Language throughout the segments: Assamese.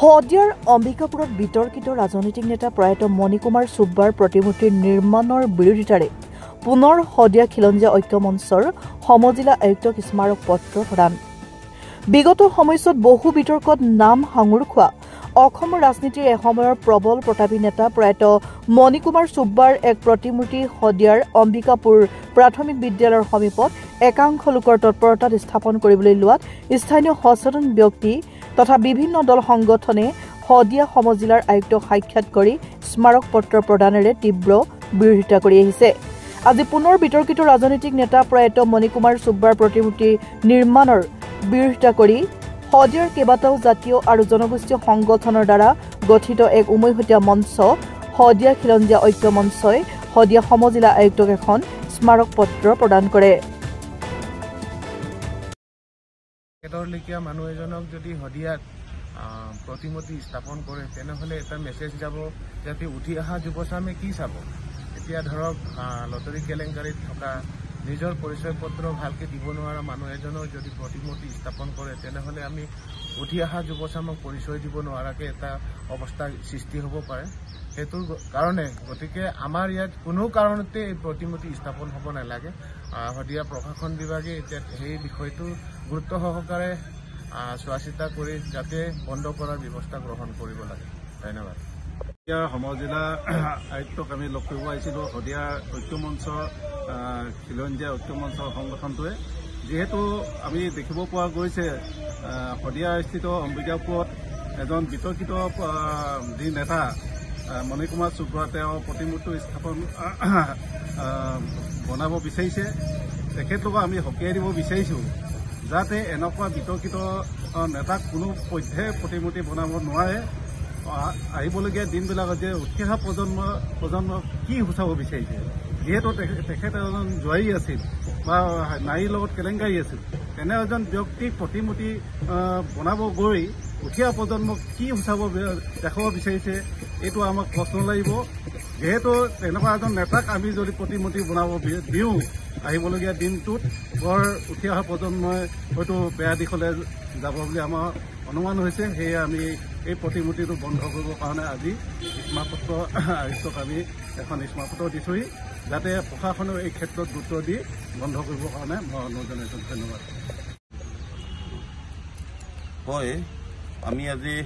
শদিয়াৰ অম্বিকাপুৰত বিতৰ্কিত ৰাজনৈতিক নেতা প্ৰয়াত মণিকুমাৰ চুব্বাৰ প্ৰতিমূৰ্তিৰ নিৰ্মাণৰ বিৰোধিতাৰে পুনৰ শদিয়া খিলঞ্জীয়া ঐক্য মঞ্চৰ সমজিলা আয়ুক্তক স্মাৰক পত্ৰ প্ৰদান। বিগত সময়ছোৱাত বহু বিতৰ্কত নাম সাঙুৰ খোৱা অসমৰ ৰাজনীতিৰ এসময়ৰ প্ৰবল প্ৰতাপী নেতা প্ৰয়াত মণিকুমাৰ চুব্বাৰ এক প্ৰতিমূৰ্তি শদিয়াৰ অম্বিকাপুৰ প্ৰাথমিক বিদ্যালয়ৰ সমীপত একাংশ লোকৰ তৎপৰতাত স্থাপন কৰিবলৈ লোৱাত স্থানীয় সচেতন ব্যক্তি তথা বিভিন্ন দল সংগঠনে শদিয়া সমজিলাৰ আয়ুক্তক সাক্ষাৎ কৰি স্মাৰক পত্ৰ প্ৰদানেৰে তীব্ৰ বিৰোধিতা কৰি আহিছে। আজি পুনৰ বিতৰ্কিত ৰাজনৈতিক নেতা প্ৰয়াত মণিকুমাৰ চুব্বাৰ প্ৰতিমূৰ্তি নিৰ্মাণৰ বিৰোধিতা কৰি শদিয়াৰ কেইবাটাও জাতীয় আৰু জনগোষ্ঠীয় সংগঠনৰ দ্বাৰা গঠিত এক উমৈহতীয়া মঞ্চ শদিয়া খিলঞ্জীয়া ঐক্য মঞ্চই শদিয়া সমজিলা আয়ুক্তক এখন স্মাৰক পত্ৰ প্ৰদান কৰে। এতৰলেখীয়া মানুহ এজনক যদি শদিয়াত প্ৰতিমূৰ্তি স্থাপন কৰে তেনেহ'লে এটা মেছেজ যাব যাতে উঠি অহা যুৱচামে কি চাব। এতিয়া ধৰক লটাৰী কেলেংকাৰীত থকা নিজৰ পৰিচয় পত্ৰ ভালকৈ দিব নোৱাৰা মানুহ এজনৰ যদি প্ৰতিমূৰ্তি স্থাপন কৰে তেনেহ'লে আমি উঠি অহা যুৱচামক পৰিচয় দিব নোৱাৰাকৈ এটা অৱস্থাৰ সৃষ্টি হ'ব পাৰে। সেইটোৰ কাৰণে গতিকে আমাৰ ইয়াত কোনো কাৰণতে এই প্ৰতিমূৰ্তি স্থাপন হ'ব নালাগে। শদিয়া প্ৰশাসন বিভাগে এতিয়া সেই বিষয়টো গুৰুত্ব সহকাৰে চোৱা চিতা কৰি যাতে বন্ধ কৰাৰ ব্যৱস্থা গ্ৰহণ কৰিব লাগে। ধন্যবাদ। শদিয়া সমজিলা আয়ুক্তক আমি লগ কৰিব আহিছিলোঁ। শদিয়া ঐক্য মঞ্চ খিলঞ্জীয়া ঐক্য মঞ্চ সংগঠনটোৱে যিহেতু আমি দেখিব পোৱা গৈছে শদিয়াস্থিত অম্বিকাপুৰত এজন বিতৰ্কিত যি নেতা মণিকুমাৰ চুব্বাৰ তেওঁ প্ৰতিমূৰ্তি স্থাপন বনাব বিচাৰিছে। তেখেতলোকক আমি সকীয়াই দিব বিচাৰিছোঁ যাতে এনেকুৱা বিতৰ্কিত নেতাক কোনো পধ্যে প্ৰতিমূৰ্তি বনাব নোৱাৰে। আহিবলগীয়া দিনবিলাকত যে উঠি অহা প্ৰজন্ম কি সূচাব বিচাৰিছে, যিহেতু তেখেত এজন জোৱাৰী আছিল বা নাৰীৰ লগত কেলেংকাৰী আছিল, তেনে এজন ব্যক্তিক প্ৰতিমূৰ্তি বনাব গৈ উঠি অহা প্ৰজন্মক কি সূচাব দেখাব বিচাৰিছে এইটো আমাক প্ৰশ্ন লাগিব। যিহেতু তেনেকুৱা এজন নেতাক আমি যদি প্ৰতিমূৰ্তি বনাব দিওঁ আহিবলগীয়া দিনটোত বৰ উঠি অহা প্ৰজন্মই হয়তো বেয়া দিশলৈ যাব বুলি আমাৰ অনুমান হৈছে। সেয়ে আমি এই প্ৰতিমূৰ্তিটো বন্ধ কৰিবৰ কাৰণে আজি স্মাৰকপত্ৰ আয়ুক্তক আমি এখন স্মাৰকপত্ৰ দি থৈ যাতে প্ৰশাসনেও এই ক্ষেত্ৰত গুৰুত্ব দি বন্ধ কৰিবৰ কাৰণে মই অনুৰোধ জনাইছোঁ। ধন্যবাদ। হয়, আমি আজি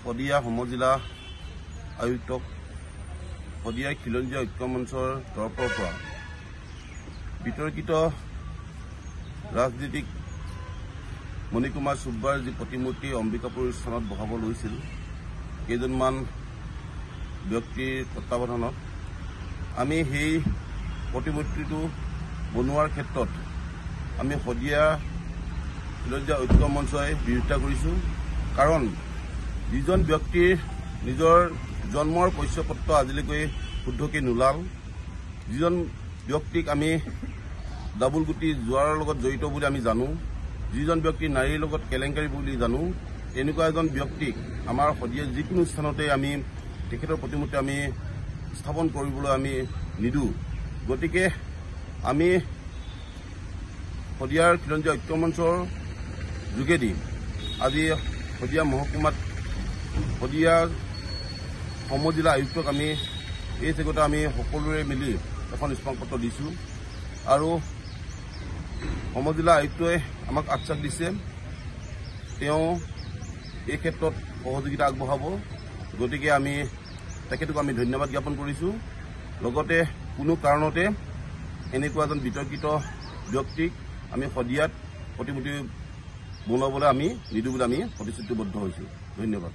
শদিয়া সমজিলা আয়ুক্তক শদিয়া খিলঞ্জীয়া ঐক্য মঞ্চৰ তৰফৰ পৰা বিতৰ্কিত ৰাজনীতিক মণিকুমাৰ চুব্বাৰ যি প্ৰতিমূৰ্তি অম্বিকাপুৰ স্থানত বহাব লৈছিল কেইজনমান ব্যক্তিৰ তত্বাৱধানত আমি সেই প্ৰতিমূৰ্তিটো বনোৱাৰ ক্ষেত্ৰত আমি শদিয়া খিলঞ্জীয়া ঐক্য মঞ্চই বিৰোধিতা কৰিছোঁ। কাৰণ যিজন ব্যক্তিৰ নিজৰ জন্মৰ পৰিচয় পত্ৰ আজিলৈকে শুদ্ধকৈ নোলাল, যিজন ব্যক্তিক আমি ডাবুল গুটি জোৱাৰৰ লগত জড়িত বুলি আমি জানো, যিজন ব্যক্তি নাৰীৰ লগত কেলেংকাৰী বুলি জানো, এনেকুৱা এজন ব্যক্তিক আমাৰ শদিয়াৰ যিকোনো স্থানতে আমি তেখেতৰ প্ৰতিমূৰ্তি আমি স্থাপন কৰিবলৈ আমি নিদিওঁ। গতিকে আমি শদিয়াৰ খিলঞ্জীয়া ঐক্য মঞ্চৰ যোগেদি আজি শদিয়া মহকুমাত শদিয়া সমজিলা আয়ুক্তক আমি এই চেগতে আমি সকলোৰে মিলি এখন স্মাৰকপত্ৰ দিছোঁ আৰু সমজিলা আয়ুক্তই আমাক আশ্বাস দিছে তেওঁ এই ক্ষেত্ৰত সহযোগিতা আগবঢ়াব। গতিকে আমি তেখেতক আমি ধন্যবাদ জ্ঞাপন কৰিছোঁ। লগতে কোনো কাৰণতে এনেকুৱা এজন বিতৰ্কিত ব্যক্তিক আমি শদিয়াত প্ৰতিমূৰ্তি বনাবলৈ আমি নিদিওঁ বুলি আমি প্ৰতিশ্ৰুতিবদ্ধ হৈছোঁ। ধন্যবাদ।